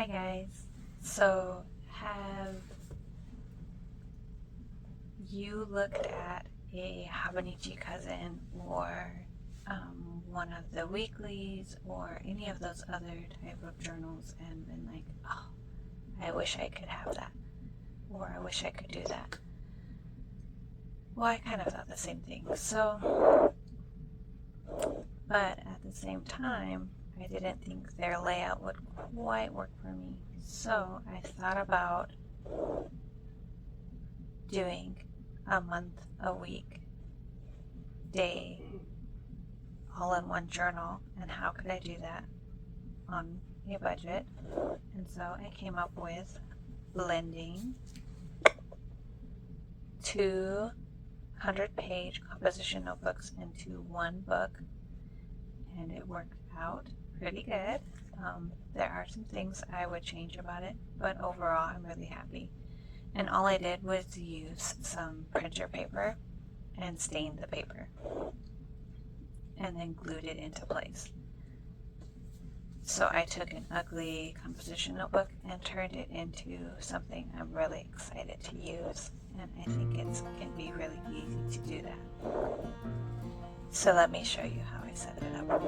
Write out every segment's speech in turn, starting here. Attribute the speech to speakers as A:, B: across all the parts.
A: Hi guys. So have you looked at a hobonichi cousin or one of the weeklies or any of those other type of journals and been like, oh, I wish I could have that, or I wish I could do that? Well, I kind of thought the same thing. But at the same time, I didn't think their layout would quite work for me. So I thought about doing a month, a week, day, all in one journal, and how could I do that on a budget? And so I came up with blending 200-page composition notebooks into one book, and it worked out pretty good. There are some things I would change about it, but overall I'm really happy. And all I did was use some printer paper and stain the paper and then glued it into place. So I took an ugly composition notebook and turned it into something I'm really excited to use, and I think it can be really easy to do that. So let me show you how I set it up.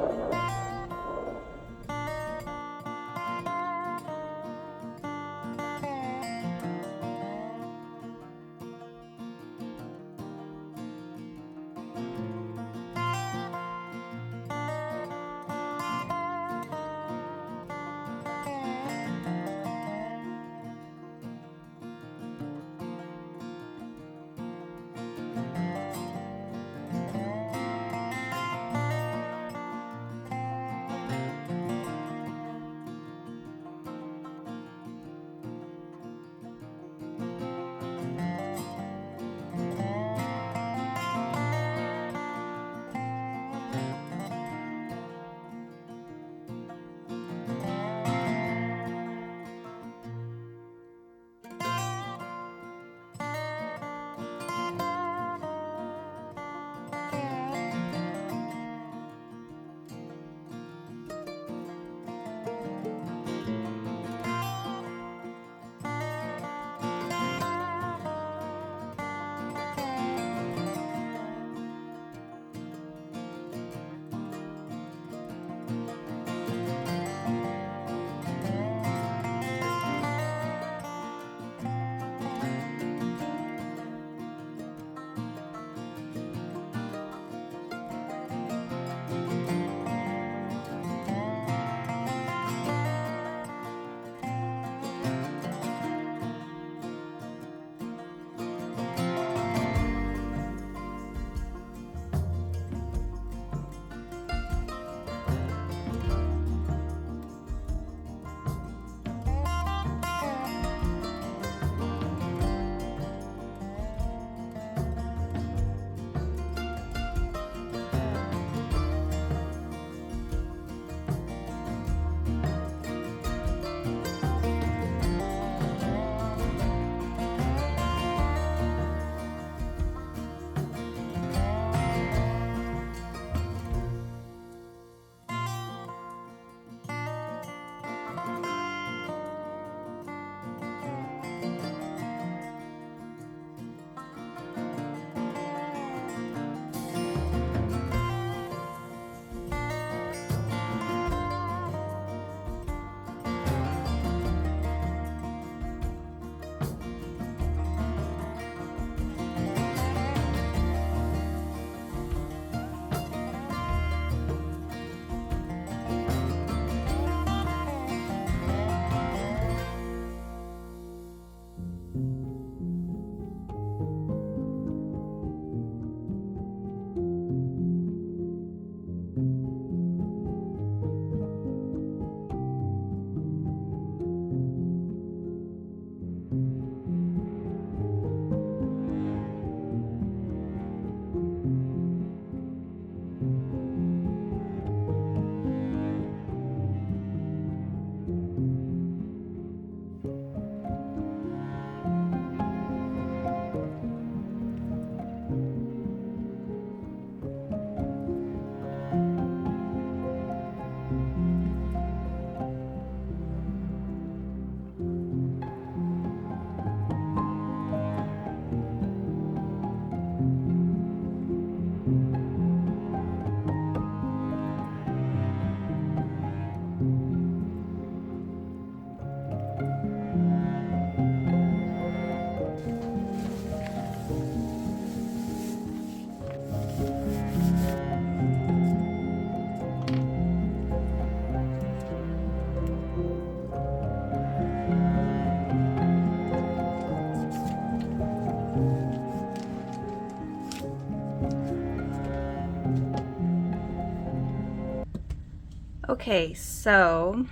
B: Okay, so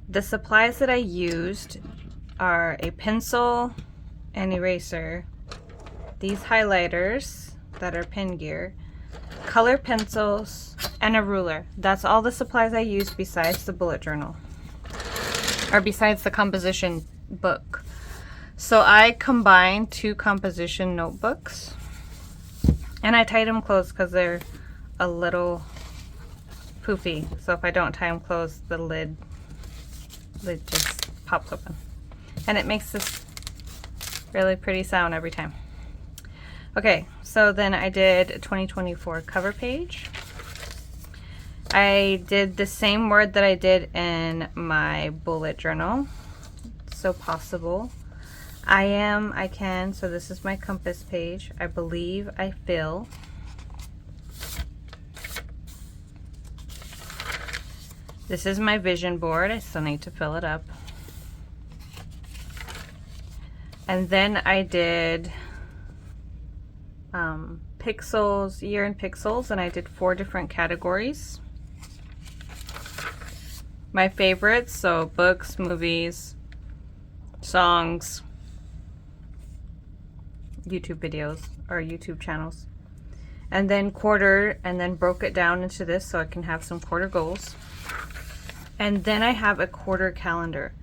B: the supplies that I used are a pencil, an eraser, these highlighters that are pen gear, color pencils, and a ruler. That's all the supplies I used besides the bullet journal, or besides the composition book. So I combined 2 composition notebooks, and I tied them closed because they're a little poofy. So if I don't tie them closed, the lid just pops open. And it makes this really pretty sound every time. Okay, so then I did a 2024 cover page. I did the same word that I did in my bullet journal. So possible. I can, so this is my compass page. I believe, I feel. This is my vision board. I still need to fill it up. And then I did pixels, year in pixels, and I did 4 different categories. My favorites, so books, movies, songs, YouTube videos, or YouTube channels. And then quarter, and then broke it down into this so I can have some quarter goals. And then I have a quarter calendar.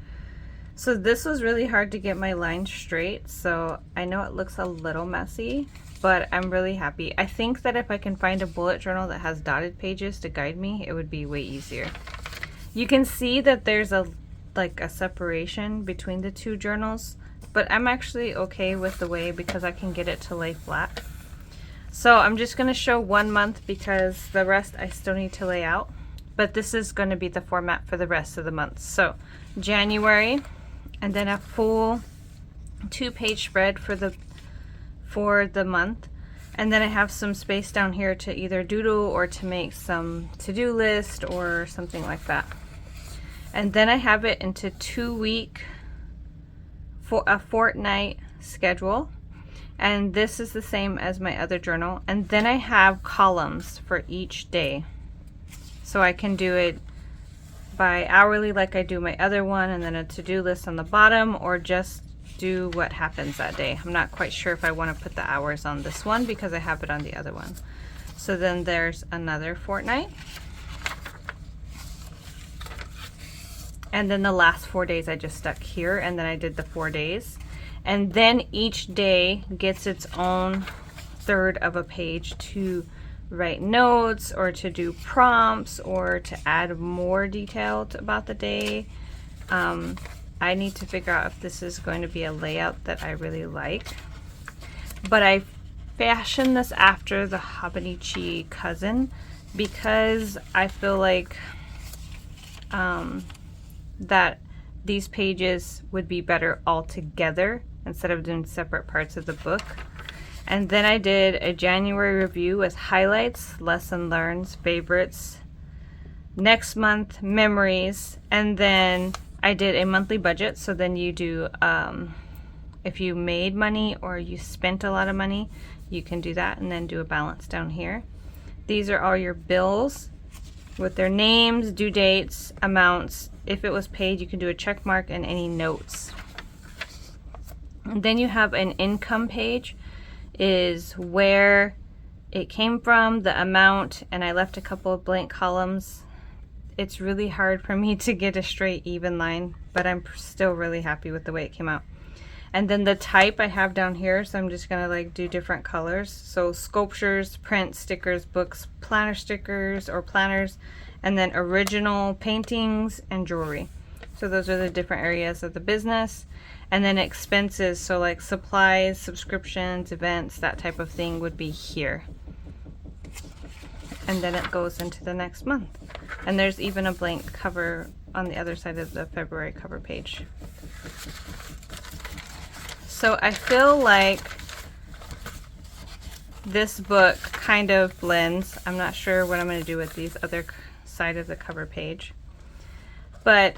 B: So this was really hard to get my lines straight, so I know it looks a little messy, but I'm really happy. I think that if I can find a bullet journal that has dotted pages to guide me, it would be way easier. You can see that there's a separation between the 2 journals, but I'm actually okay with the way because I can get it to lay flat. So I'm just going to show 1 month because the rest I still need to lay out, but this is going to be the format for the rest of the months. So January, and then a full 2-page spread for the month, and then I have some space down here to either doodle or to make some to-do list or something like that. And then I have it into 2-week for a fortnight schedule, and this is the same as my other journal. And then I have columns for each day, so I can do it by hourly like I do my other one, and then a to-do list on the bottom, or just do what happens that day. I'm not quite sure if I want to put the hours on this one because I have it on the other one. So then there's another fortnight, and then the last 4 days I just stuck here, and then I did the 4 days, and then each day gets its own third of a page to write notes or to do prompts or to add more detail about the day. I need to figure out if this is going to be a layout that I really like, but I fashioned this after the Hobonichi cousin because I feel like that these pages would be better all together instead of doing separate parts of the book. And then I did a January review with highlights, lesson learns, favorites, next month, memories, and then I did a monthly budget. So then you do, if you made money or you spent a lot of money, you can do that and then do a balance down here. These are all your bills with their names, due dates, amounts. If it was paid, you can do a check mark and any notes. And then you have an income page, is where it came from, the amount, and I left a couple of blank columns. It's really hard for me to get a straight even line, but I'm still really happy with the way it came out. And then the type I have down here, so I'm just gonna like do different colors. So sculptures, prints, stickers, books, planner stickers or planners, and then original paintings and jewelry. So those are the different areas of the business. And then expenses, so like supplies, subscriptions, events, that type of thing would be here. And then it goes into the next month. And there's even a blank cover on the other side of the February cover page. So I feel like this book kind of blends. I'm not sure what I'm going to do with these other side of the cover page. But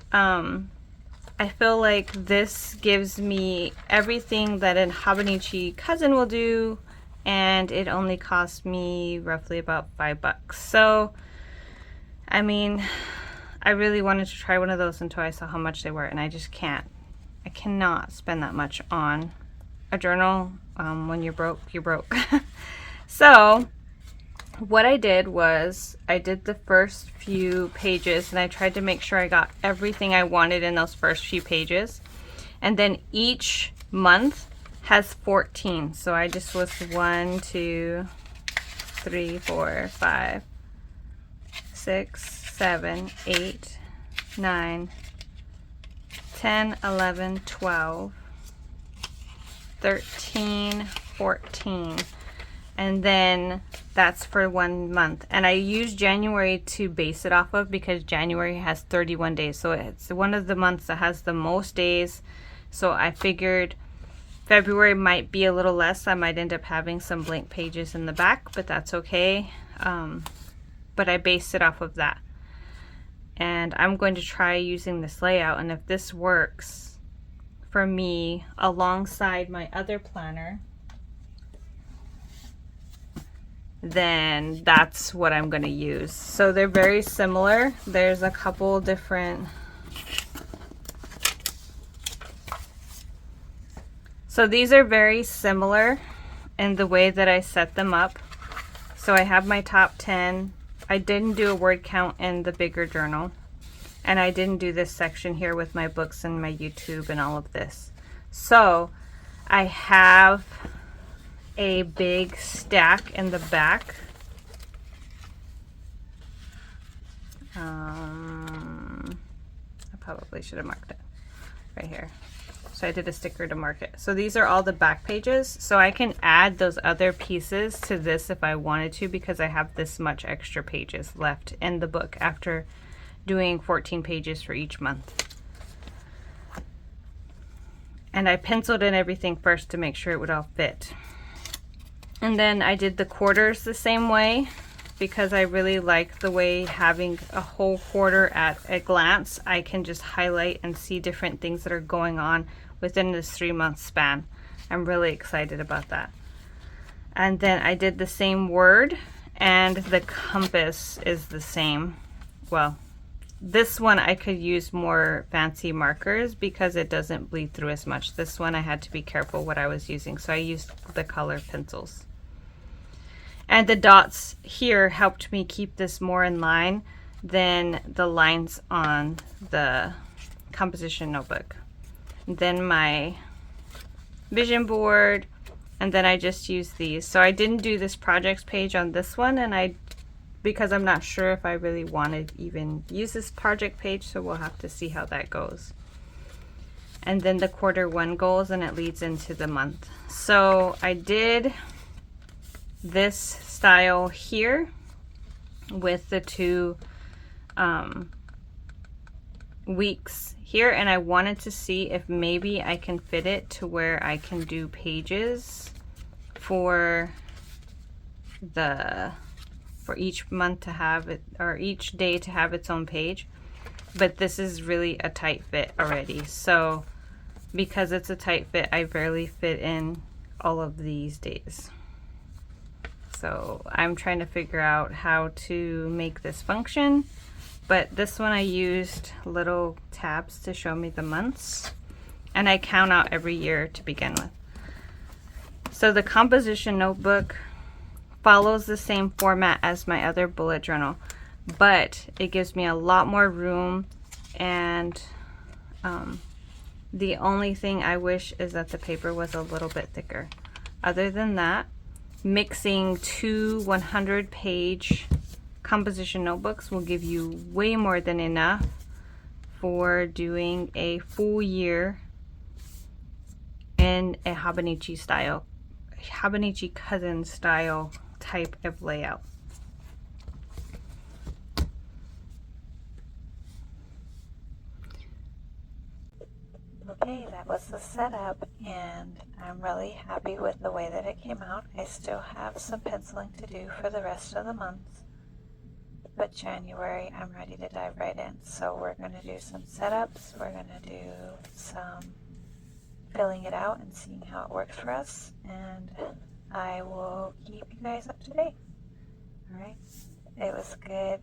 B: I feel like this gives me everything that a Hobonichi cousin will do, and it only cost me roughly about $5. So I mean, I really wanted to try one of those until I saw how much they were, and I just can't. I cannot spend that much on a journal. When you're broke, you're broke. So what I did was I did the first few pages, and I tried to make sure I got everything I wanted in those first few pages. And then each month has 14. So I just was 1, 2, 3, 4, 5, 6, 7, 8, 9, 10, 11, 12, 13, 14. And then that's for 1 month. And I use January to base it off of because January has 31 days. So it's one of the months that has the most days. So I figured February might be a little less. I might end up having some blank pages in the back, but that's okay. But I based it off of that. And I'm going to try using this layout. And if this works for me alongside my other planner, then that's what I'm going to use. So they're very similar. There's a couple different. So these are very similar in the way that I set them up. So I have my top 10. I didn't do a word count in the bigger journal. And I didn't do this section here with my books and my YouTube and all of this. So I have a big stack in the back. I probably should have marked it right here. So I did a sticker to mark it. So these are all the back pages. So I can add those other pieces to this if I wanted to, because I have this much extra pages left in the book after doing 14 pages for each month. And I penciled in everything first to make sure it would all fit. And then I did the quarters the same way because I really like the way having a whole quarter at a glance. I can just highlight and see different things that are going on within this 3-month span. I'm really excited about that. And then I did the same word, and the compass is the same. Well, this one I could use more fancy markers because it doesn't bleed through as much. This one I had to be careful what I was using, so I used the color pencils. And the dots here helped me keep this more in line than the lines on the composition notebook. Then my vision board, and then I just used these. So I didn't do this projects page on this one, and because I'm not sure if I really want to even use this project page, so we'll have to see how that goes. And then the Q1 goals, and it leads into the month. So I did this style here with the 2 weeks here, and I wanted to see if maybe I can fit it to where I can do pages for each month to have it, or each day to have its own page. But this is really a tight fit already, so because it's a tight fit, I barely fit in all of these days. So I'm trying to figure out how to make this function. But this one I used little tabs to show me the months, and I count out every year to begin with. So the composition notebook follows the same format as my other bullet journal, but it gives me a lot more room, and the only thing I wish is that the paper was a little bit thicker. Other than that, mixing 2 100-page composition notebooks will give you way more than enough for doing a full year in a hobonichi style, hobonichi cousin style type of layout.
A: Okay, that was the setup, and I'm really happy with the way that it came out. I still have some penciling to do for the rest of the month, but January I'm ready to dive right in. So we're going to do some setups, we're going to do some filling it out and seeing how it works for us, and I will keep you guys up to date. Alright, it was good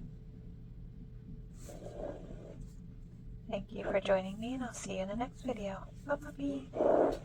A: Thank you for joining me, and I'll see you in the next video. Bye-bye.